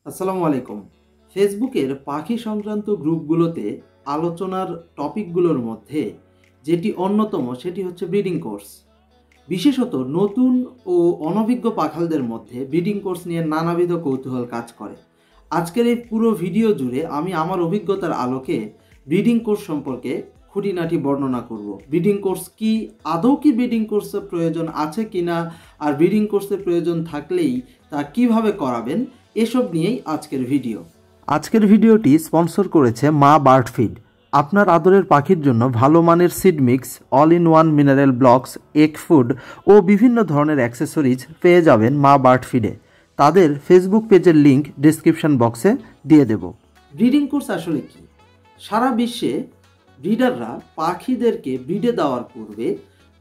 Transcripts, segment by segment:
আসসালামু আলাইকুম। ফেসবুকের পাখি সংক্রান্ত গ্রুপগুলোতে আলোচনার টপিকগুলোর মধ্যে যেটি অন্যতম সেটি হচ্ছে ব্রিডিং কোর্স। বিশেষত নতুন ও অনভিজ্ঞ পাখালদের মধ্যে ব্রিডিং কোর্স নিয়ে নানাবিধ কৌতূহল কাজ করে। আজকের এই পুরো ভিডিও জুড়ে আমি আমার অভিজ্ঞতার আলোকে ব্রিডিং কোর্স সম্পর্কে খুঁটিনাটি বর্ণনা করব। ব্রিডিং কোর্স কি, আদৌ কি ব্রিডিং কোর্সের প্রয়োজন আছে কিনা, আর ব্রিডিং কোর্সের প্রয়োজন থাকলেই তা কিভাবে করাবেন, এসব নিয়েই আজকের ভিডিও। আজকের ভিডিওটি স্পন্সর করেছে মা বার্ড ফিড। আপনার আদরের পাখির জন্য ভালো মানের seed mix, all in one mineral blocks, egg food ও বিভিন্ন ধরনের অ্যাক্সেসরিজ পেয়ে যাবেন মা বার্ড ফিডে। তাদের ফেসবুক পেজের লিংক ডেসক্রিপশন বক্সে দিয়ে দেব। ব্রিডিং কোর্স আসলে কি? সারা বিশ্বে ব্রিডাররা পাখিদেরকে ব্রিডে দেওয়ার পূর্বে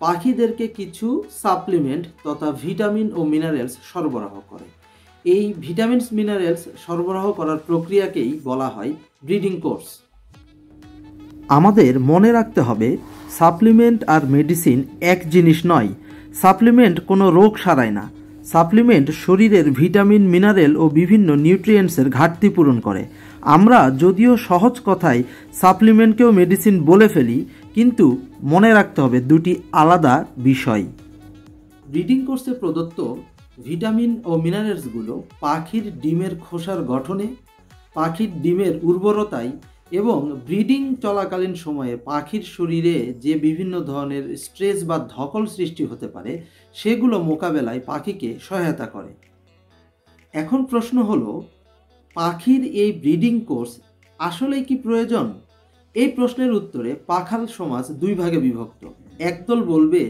পাখিদেরকে কিছু সাপ্লিমেন্ট তথা ভিটামিন ও মিনারেলস সরবরাহ করে। এই ভিটামিনস মিনারেলস সরবরাহ করার প্রক্রিয়াকেই বলা হয় ব্রিডিং কোর্স। আমাদের মনে রাখতে হবে, সাপ্লিমেন্ট আর মেডিসিন এক জিনিস নয়। সাপ্লিমেন্ট কোনো রোগ সারায় না। সাপ্লিমেন্ট শরীরের ভিটামিন, মিনারেল ও বিভিন্ন নিউট্রিয়েন্টসের ঘাটতি পূরণ করে। আমরা যদিও সহজ কথায় সাপ্লিমেন্টকেও মেডিসিন বলে ফেলি, কিন্তু মনে রাখতে হবে দুটি আলাদা বিষয়। ব্রিডিং কোর্সে প্রদত্ত ভিটামিন ও মিনারেলসগুলো পাখির ডিমের খোসার গঠনে, পাখির ডিমের উর্বরতায় এবং ব্রিডিং চলাকালীন সময়ে পাখির শরীরে যে বিভিন্ন ধরনের স্ট্রেস বা ধকল সৃষ্টি হতে পারে সেগুলো মোকাবেলায় পাখিকে সহায়তা করে। এখন প্রশ্ন হলো, পাখির এই ব্রিডিং কোর্স আসলেই কি প্রয়োজন? এই প্রশ্নের উত্তরে পাখাল সমাজ দুই ভাগে বিভক্ত। একদল বলবে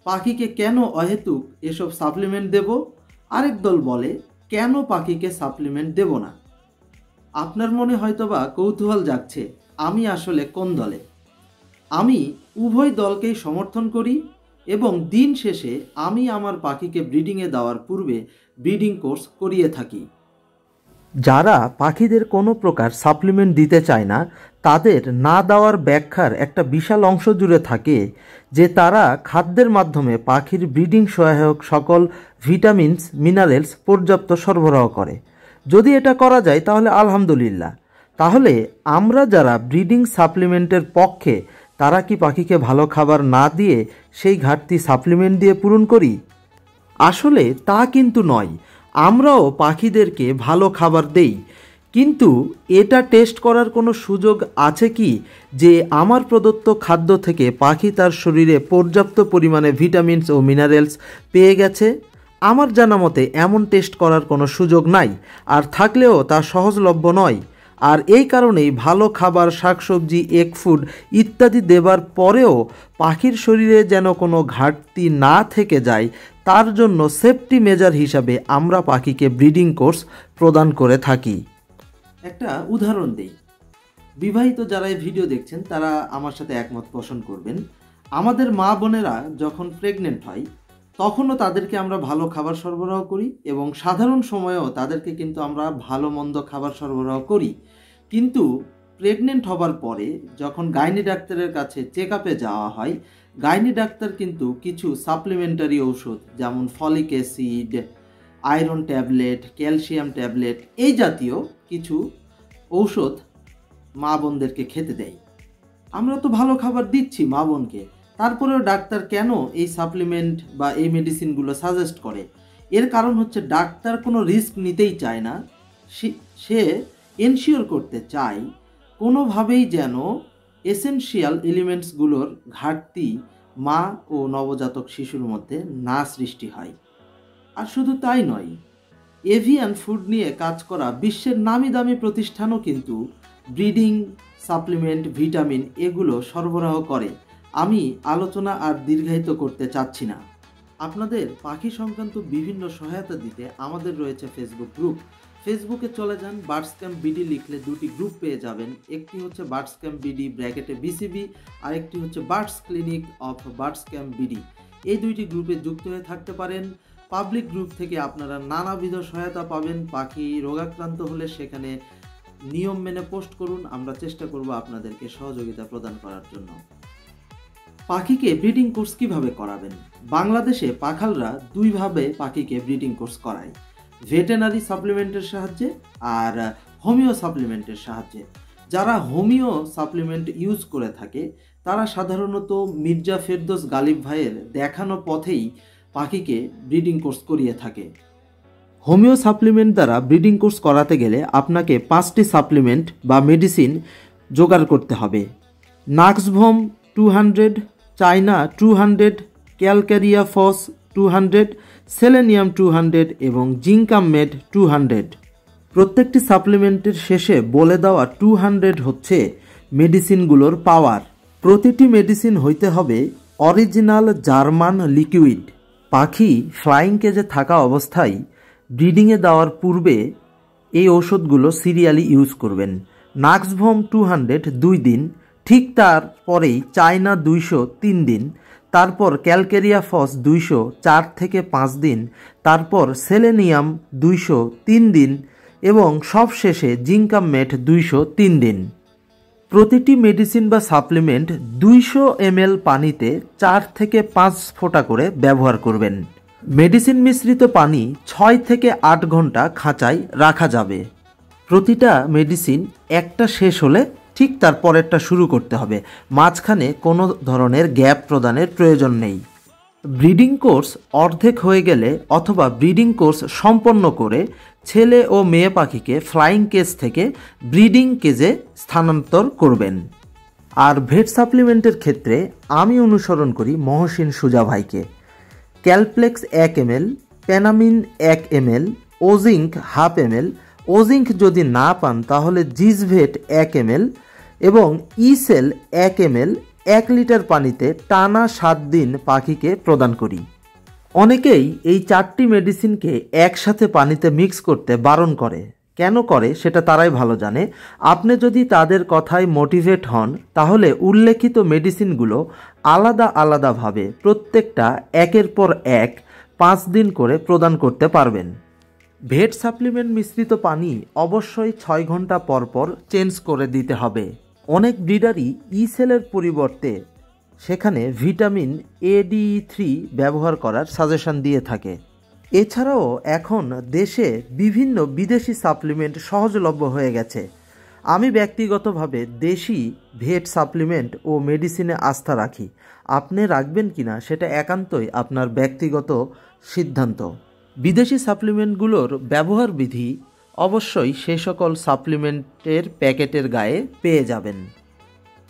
পাখিকে কেন অহেতুক এসব সাপ্লিমেন্ট দেব, আরেক দল বলে কেন পাখিকে সাপ্লিমেন্ট দেব না। আপনার মনে হয়তোবা কৌতূহল জাগছে, আমি আসলে কোন দলে? আমি উভয় দলকেই সমর্থন করি এবং দিন শেষে আমি আমার পাখিকে ব্রিডিংয়ে দেওয়ার পূর্বে ব্রিডিং কোর্স করিয়ে থাকি। যারা পাখিদের কোনো প্রকার সাপ্লিমেন্ট দিতে চায় না, তাদের না দেওয়ার ব্যাখ্যার একটা বিশাল অংশ জুড়ে থাকে যে তারা খাদ্যের মাধ্যমে পাখির ব্রিডিং সহায়ক সকল ভিটামিনস, মিনারেলস পর্যাপ্ত সরবরাহ করে। যদি এটা করা যায় তাহলে আলহামদুলিল্লাহ। তাহলে আমরা যারা ব্রিডিং সাপ্লিমেন্টের পক্ষে, তারা কি পাখিকে ভালো খাবার না দিয়ে সেই ঘাটতি সাপ্লিমেন্ট দিয়ে পূরণ করি? আসলে তা কিন্তু নয়। আমরাও পাখিদেরকে ভালো খাবার দেই, কিন্তু এটা টেস্ট করার কোনো সুযোগ আছে কি যে আমার প্রদত্ত খাদ্য থেকে পাখি তার শরীরে পর্যাপ্ত পরিমাণে ভিটামিনস ও মিনারেলস পেয়ে গেছে? আমার জানা মতে এমন টেস্ট করার কোনো সুযোগ নাই, আর থাকলেও তা সহজলভ্য নয়। আর এই কারণেই ভালো খাবার, শাকসবজি, এগ ফুড ইত্যাদি দেবার পরেও পাখির শরীরে যেন কোনো ঘাটতি না থেকে যায়, তার জন্য সেফটি মেজার হিসাবে আমরা পাখিকে ব্রিডিং কোর্স প্রদান করে থাকি। একটা উদাহরণ দেই। বিবাহিত যারা এই ভিডিও দেখছেন তারা আমার সাথে একমত পোষণ করবেন। আমাদের মা বোনেরা যখন প্রেগনেন্ট হয় তখনও তাদেরকে আমরা ভালো খাবার সরবরাহ করি এবং সাধারণ সময়েও তাদেরকে কিন্তু আমরা ভালো মন্দ খাবার সরবরাহ করি। কিন্তু প্রেগনেন্ট হবার পরে যখন গাইনি ডাক্তারের কাছে চেক আপে যাওয়া হয়, গাইনি ডাক্তার কিন্তু কিছু সাপ্লিমেন্টারি ঔষধ যেমন folic acid, iron tablet, calcium tablet এই জাতীয় কিছু ঔষধ মা বোনদেরকে খেতে দেয়। আমরা তো ভালো খাবার দিচ্ছি মা বোনকে, তারপরেও ডাক্তার কেন এই সাপ্লিমেন্ট বা এই মেডিসিনগুলো সাজেস্ট করে? এর কারণ হচ্ছে ডাক্তার কোনো রিস্ক নিতেই চায় না। সে এনশিওর করতে চায় কোনোভাবেই যেন এসেনশিয়াল এলিমেন্টসগুলোর ঘাটতি মা ও নবজাতক শিশুর মধ্যে না সৃষ্টি হয়। আর শুধু তাই নয়, এভিয়ান ফুড নিয়ে কাজ করা বিশ্বের নামি দামি প্রতিষ্ঠানও কিন্তু ব্রিডিং সাপ্লিমেন্ট, ভিটামিন এগুলো সরবরাহ করে। আমি আলোচনা আর দীর্ঘায়িত করতে চাচ্ছি না। আপনাদের পাখি সংক্রান্ত বিভিন্ন সহায়তা দিতে আমাদের রয়েছে ফেসবুক গ্রুপ। ফেসবুকে চলে যান, বার্ডস ক্যাম্প বিডি লিখলে দুটি গ্রুপ পেয়ে যাবেন। একটি হচ্ছে বার্ডস ক্যাম্প বিডি ব্র্যাকেটে বিসিবি, আর একটি হচ্ছে birds clinic of birds camp BD. এই দুইটি গ্রুপে যুক্ত হয়ে থাকতে পারেন। পাবলিক গ্রুপ থেকে আপনারা নানাবিধ সহায়তা পাবেন। পাখি রোগাক্রান্ত হলে সেখানে নিয়ম মেনে পোস্ট করুন, আমরা চেষ্টা করব আপনাদেরকে সহযোগিতা প্রদান করার জন্য। পাখিকে ব্রিডিং কোর্স কিভাবে করাবেন? বাংলাদেশে পাখালরা দুইভাবে পাখিকে ব্রিডিং কোর্স করায়। ভেটেনারি সাপ্লিমেন্টের সাহায্যে আর হোমিও সাপ্লিমেন্টের সাহায্যে। যারা হোমিও সাপ্লিমেন্ট ইউজ করে থাকে তারা সাধারণত মির্জা ফেরদৌস গালিব ভাইয়ের দেখানো পথেই পাখিকে ব্রিডিং কোর্স করিয়ে থাকে। হোমিও সাপ্লিমেন্ট দ্বারা ব্রিডিং কোর্স করাতে গেলে আপনাকে 5টি সাপ্লিমেন্ট বা মেডিসিন জোগাড় করতে হবে। নাক্সভোম 200, চাইনা 200, ক্যালকারিয়া ফস 200, সেলেনিয়াম 200 এবং জিঙ্কামেড 200। প্রত্যেকটি সাপ্লিমেন্টের শেষে বলে দেওয়া 200 হচ্ছে মেডিসিনগুলোর পাওয়ার। প্রতিটি মেডিসিন হইতে হবে অরিজিনাল জার্মান লিকুইড। পাখি ফ্লাইং কেজে থাকা অবস্থায় ব্রিডিংয়ে দেওয়ার পূর্বে এই ঔষধগুলো সিরিয়ালি ইউজ করবেন। নাক্সভোম 200 2 দিন, ঠিক তারপরেই চায়না 200 3 দিন, তারপর ক্যালকেরিয়া ফস 200 4 থেকে 5 দিন, তারপর সেলেনিয়াম 200 3 দিন এবং সবশেষে জিঙ্কামেট 200 3 দিন। প্রতিটি মেডিসিন বা সাপ্লিমেন্ট 200 ml পানিতে 4 থেকে 5 ফোঁটা করে ব্যবহার করবেন। মেডিসিন মিশ্রিত পানি 6 থেকে 8 ঘন্টা খাঁচায় রাখা যাবে। প্রতিটা মেডিসিন একটা শেষ হলে ঠিক তার পরেরটা শুরু করতে হবে, মাঝখানে কোনো ধরনের গ্যাপ প্রদানের প্রয়োজন নেই। ব্রিডিং কোর্স অর্ধেক হয়ে গেলে অথবা ব্রিডিং কোর্স সম্পন্ন করে ছেলে ও মেয়ে পাখিকে ফ্লাইং কেজ থেকে ব্রিডিং কেজে স্থানান্তর করবেন। আর ভেট সাপ্লিমেন্টের ক্ষেত্রে আমি অনুসরণ করি মহসিন সুজা ভাইকে। ক্যালপ্লেক্স 1 ml, প্যানামিন 1 ml, ওজিঙ্ক 1/2 ml, ওজিঙ্ক যদি না পান তাহলে জিজভেট 1 ml এবং ইসেল 1 ml 1 লিটার পানিতে টানা 7 দিন পাখিকে প্রদান করি। অনেকেই এই 4টি মেডিসিনকে একসাথে পানিতে মিক্স করতে বারণ করে। কেন করে সেটা তারাই ভালো জানে। আপনি যদি তাদের কথায় মোটিভেট হন তাহলে উল্লেখিত মেডিসিনগুলো আলাদা আলাদাভাবে প্রত্যেকটা একের পর এক 5 দিন করে প্রদান করতে পারবেন। ভেট সাপ্লিমেন্ট মিশ্রিত পানি অবশ্যই 6 ঘন্টা পর পর চেঞ্জ করে দিতে হবে। অনেক ব্রিডারই ইসেলের পরিবর্তে সেখানে ভিটামিন ADE3 ব্যবহার করার সাজেশন দিয়ে থাকে। এছাড়াও এখন দেশে বিভিন্ন বিদেশি সাপ্লিমেন্ট সহজলভ্য হয়ে গেছে। আমি ব্যক্তিগতভাবে দেশি ভেট সাপ্লিমেন্ট ও মেডিসিনে আস্থা রাখি। আপনি রাখবেন কিনা সেটা একান্তই আপনার ব্যক্তিগত সিদ্ধান্ত। বিদেশি সাপ্লিমেন্টগুলোর ব্যবহার বিধি অবশ্যই সেই সকল সাপ্লিমেন্টের প্যাকেটের গায়ে পেয়ে যাবেন।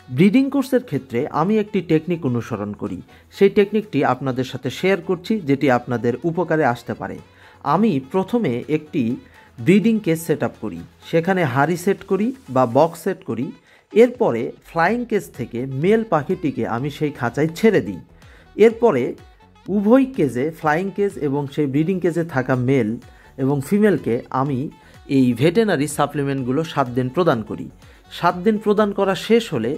ব্রিডিং কোর্সের ক্ষেত্রে আমি একটি টেকনিক অনুসরণ করি, সেই টেকনিকটি আপনাদের সাথে শেয়ার করছি যেটি আপনাদের উপকারে আসতে পারে। আমি প্রথমে একটি ব্রিডিং কেজ সেট আপ করি, সেখানে হাড়ি সেট করি বা বক্স সেট করি। এরপরে ফ্লাইং কেজ থেকে মেল পাখিটিকে আমি সেই খাঁচায় ছেড়ে দিই। এরপরে উভয় কেজে, ফ্লাইং কেজ এবং সেই ব্রিডিং কেজে থাকা মেল এবং ফিমেলকে আমি এই ভেটেনারি সাপ্লিমেন্টগুলো 7 দিন প্রদান করি। 7 দিন প্রদান করা শেষ হলে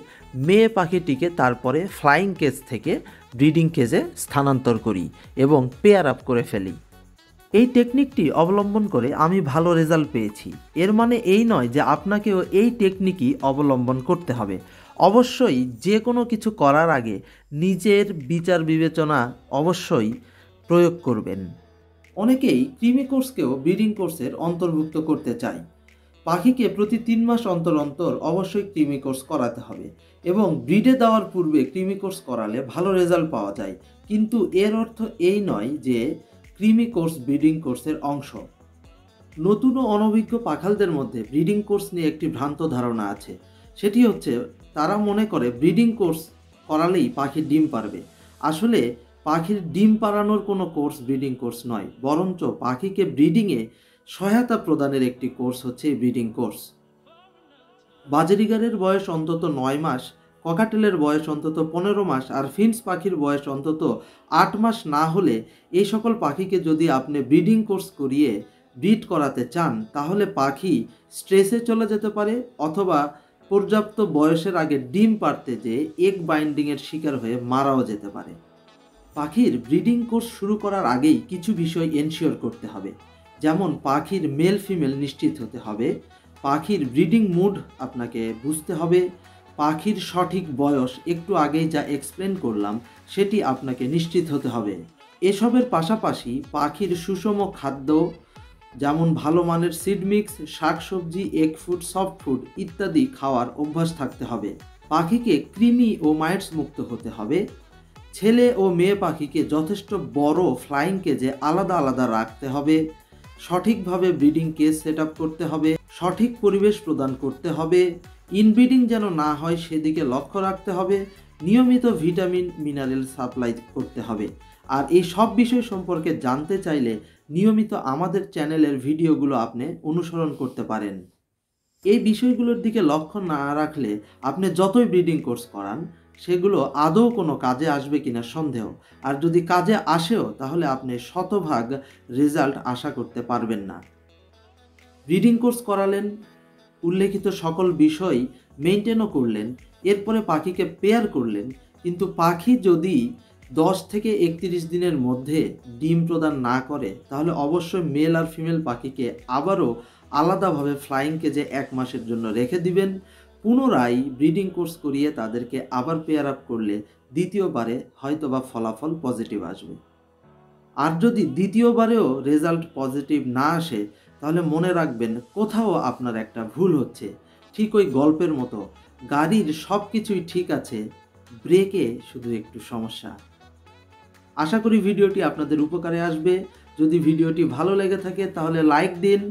মেয়ে পাখিটিকে তারপরে ফ্লাইং কেজ থেকে ব্রিডিং কেজে স্থানান্তর করি এবং পেয়ার আপ করে ফেলি। এই টেকনিকটি অবলম্বন করে আমি ভালো রেজাল্ট পেয়েছি। এর মানে এই নয় যে আপনাকেও এই টেকনিকই অবলম্বন করতে হবে। অবশ্যই যে কোনো কিছু করার আগে নিজের বিচার বিবেচনা অবশ্যই প্রয়োগ করবেন। অনেকেই কৃমি কোর্সকেও ব্রিডিং কোর্সের অন্তর্ভুক্ত করতে চায়। পাখিকে প্রতি 3 মাস অন্তর অন্তর অবশ্যই কৃমি কোর্স করাতে হবে এবং ব্রিডে দেওয়ার পূর্বে কৃমি কোর্স করালে ভালো রেজাল্ট পাওয়া যায়। কিন্তু এর অর্থ এই নয় যে কৃমি কোর্স ব্রিডিং কোর্সের অংশ। নতুন ও অনভিজ্ঞ পাখালদের মধ্যে ব্রিডিং কোর্স নিয়ে একটি ভ্রান্ত ধারণা আছে। সেটি হচ্ছে তারা মনে করে ব্রিডিং কোর্স করালেই পাখির ডিম পারবে। আসলে পাখির ডিম পাড়ানোর কোনো কোর্স ব্রিডিং কোর্স নয়, বরঞ্চ পাখিকে ব্রিডিংয়ে সহায়তা প্রদানের একটি কোর্স হচ্ছে ব্রিডিং কোর্স। বাজরিগারের বয়স অন্তত 9 মাস, ককাটেলের বয়স অন্তত 15 মাস আর ফিন্স পাখির বয়স অন্তত 8 মাস না হলে এই সকল পাখিকে যদি আপনি ব্রিডিং কোর্স করিয়ে ব্রিড করাতে চান তাহলে পাখি স্ট্রেসে চলে যেতে পারে অথবা পর্যাপ্ত বয়সের আগে ডিম পাড়তে যেয়ে এগ বাইন্ডিংয়ের শিকার হয়ে মারাও যেতে পারে। পাখির ব্রিডিং কোর্স শুরু করার আগেই কিছু বিষয় এনশিওর করতে হবে, যেমন পাখির মেল ফিমেল নিশ্চিত হতে হবে, পাখির ব্রিডিং মুড আপনাকে বুঝতে হবে, পাখির সঠিক বয়স একটু আগেই যা এক্সপ্লেন করলাম সেটি আপনাকে নিশ্চিত হতে হবে। এসবের পাশাপাশি পাখির সুষম খাদ্য, যেমন ভালো মানের সিড মিক্স, শাকসবজি, এগ ফুড, সফট ফুড ইত্যাদি খাওয়ার অভ্যাস থাকতে হবে। পাখিকে কৃমি ও মাইটস মুক্ত হতে হবে। ছেলে ও মেয়ে পাখিকে যথেষ্ট বড় ফ্লাইং কেজে আলাদা আলাদা রাখতে হবে। সঠিকভাবে ব্রিডিং কেজ সেট আপ করতে হবে। সঠিক পরিবেশ প্রদান করতে হবে। ইনব্রিডিং যেন না হয় সেদিকে লক্ষ্য রাখতে হবে। নিয়মিত ভিটামিন মিনারেল সাপ্লাই করতে হবে। আর এই সব বিষয় সম্পর্কে জানতে চাইলে নিয়মিত আমাদের চ্যানেলের ভিডিওগুলো আপনি অনুসরণ করতে পারেন। এই বিষয়গুলোর দিকে লক্ষ্য না রাখলে আপনি যতই ব্রিডিং কোর্স করান সেগুলো আদৌ কোনো কাজে আসবে কিনা সন্দেহ। আর যদি কাজে আসেও তাহলে আপনি শতভাগ রেজাল্ট আশা করতে পারবেন না। ব্রিডিং কোর্স করালেন, উল্লেখিত সকল বিষয় মেনটেনও করলেন, এরপরে পাখিকে পেয়ার করলেন, কিন্তু পাখি যদি 10 থেকে 31 দিনের মধ্যে ডিম প্রদান না করে তাহলে অবশ্যই মেল আর ফিমেল পাখিকে আবারও আলাদাভাবে ফ্লাইং কেজে 1 মাসের জন্য রেখে দিবেন। পুনরায় ব্রিডিং কোর্স করিয়ে তাদেরকে আবার পেয়ার আপ করলে দ্বিতীয়বারে হয়তোবা ফলাফল পজিটিভ আসবে। আর যদি দ্বিতীয়বারেও রেজাল্ট পজিটিভ না আসে তাহলে মনে রাখবেন কোথাও আপনার একটা ভুল হচ্ছে। ঠিক ওই গল্পের মতো, গাড়ির সব কিছুই ঠিক আছে, ব্রেকে শুধু একটু সমস্যা। আশা করি ভিডিওটি আপনাদের উপকারে আসবে। যদি ভিডিওটি ভালো লেগে থাকে তাহলে লাইক দিন,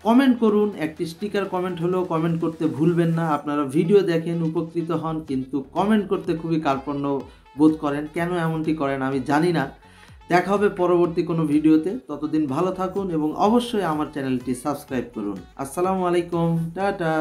কমেন্ট করুন, একটি স্টিকার কমেন্ট হলেও কমেন্ট করতে ভুলবেন না। আপনারা ভিডিও দেখেন, উপকৃত হন, কিন্তু কমেন্ট করতে খুবই কার্পণ্য বোধ করেন। কেন এমনটি করেন আমি জানি না। দেখা হবে পরবর্তী কোনো ভিডিওতে। ততদিন ভালো থাকুন এবং অবশ্যই আমার চ্যানেলটি সাবস্ক্রাইব করুন। আসসালামু আলাইকুম, টাটা।